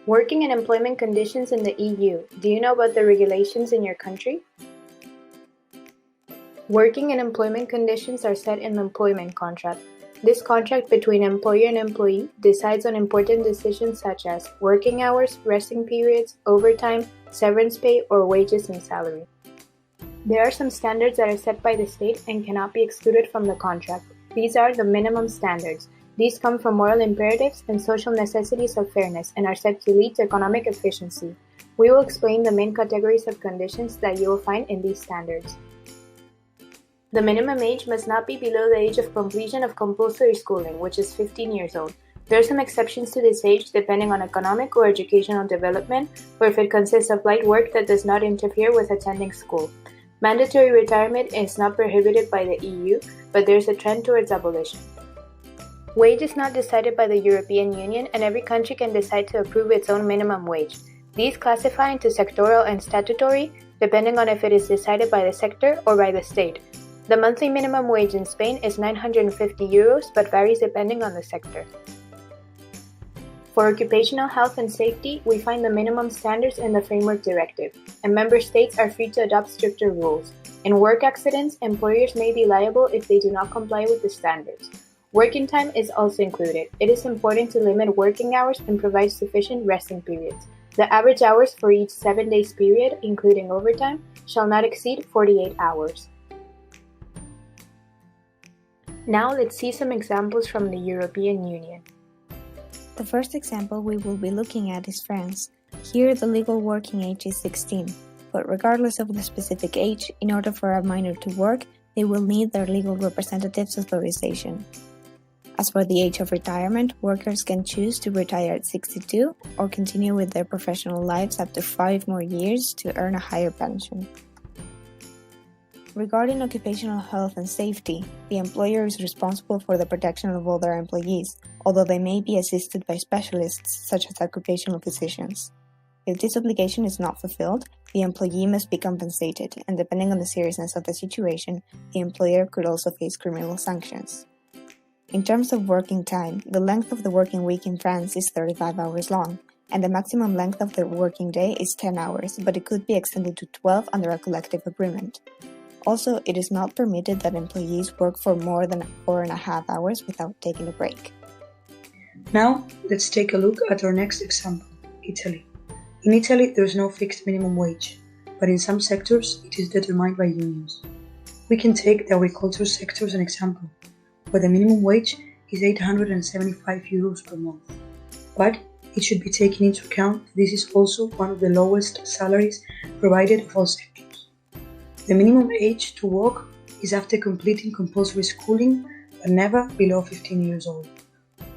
Working and employment conditions in the EU. Do you know about the regulations in your country? Working and employment conditions are set in the employment contract. This contract between employer and employee decides on important decisions such as working hours, resting periods, overtime, severance pay, or wages and salary. There are some standards that are set by the state and cannot be excluded from the contract. These are the minimum standards. These come from moral imperatives and social necessities of fairness and are said to lead to economic efficiency. We will explain the main categories of conditions that you will find in these standards. The minimum age must not be below the age of completion of compulsory schooling, which is 15 years old. There are some exceptions to this age depending on economic or educational development, or if it consists of light work that does not interfere with attending school. Mandatory retirement is not prohibited by the EU, but there is a trend towards abolition. Wage is not decided by the European Union, and every country can decide to approve its own minimum wage. These classify into sectoral and statutory, depending on if it is decided by the sector or by the state. The monthly minimum wage in Spain is 950 euros, but varies depending on the sector. For occupational health and safety, we find the minimum standards in the Framework Directive, and member states are free to adopt stricter rules. In work accidents, employers may be liable if they do not comply with the standards. Working time is also included. It is important to limit working hours and provide sufficient resting periods. The average hours for each 7 days period, including overtime, shall not exceed 48 hours. Now let's see some examples from the European Union. The first example we will be looking at is France. Here the legal working age is 16, but regardless of the specific age, in order for a minor to work, they will need their legal representative's authorization. As for the age of retirement, workers can choose to retire at 62 or continue with their professional lives up to 5 more years to earn a higher pension. Regarding occupational health and safety, the employer is responsible for the protection of all their employees, although they may be assisted by specialists such as occupational physicians. If this obligation is not fulfilled, the employee must be compensated, and depending on the seriousness of the situation, the employer could also face criminal sanctions. In terms of working time, the length of the working week in France is 35 hours long, and the maximum length of the working day is 10 hours, but it could be extended to 12 under a collective agreement. Also, it is not permitted that employees work for more than 4.5 hours without taking a break. Now, let's take a look at our next example, Italy. In Italy, there is no fixed minimum wage, but in some sectors, it is determined by unions. We can take the agriculture sector as an example, where the minimum wage is 875 euros per month. But it should be taken into account that this is also one of the lowest salaries provided of all sectors. The minimum age to work is after completing compulsory schooling, but never below 15 years old.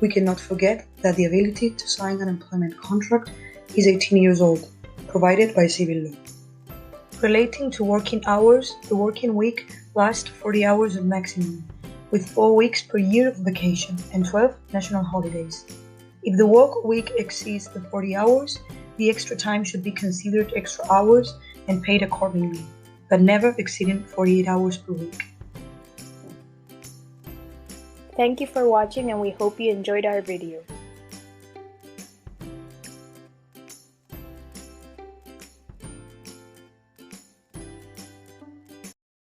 We cannot forget that the ability to sign an employment contract is 18 years old, provided by civil law. Relating to working hours, the working week lasts 40 hours at maximum, with 4 weeks per year of vacation and 12 national holidays. If the work week exceeds the 40 hours, the extra time should be considered extra hours and paid accordingly, but never exceeding 48 hours per week. Thank you for watching, and we hope you enjoyed our video.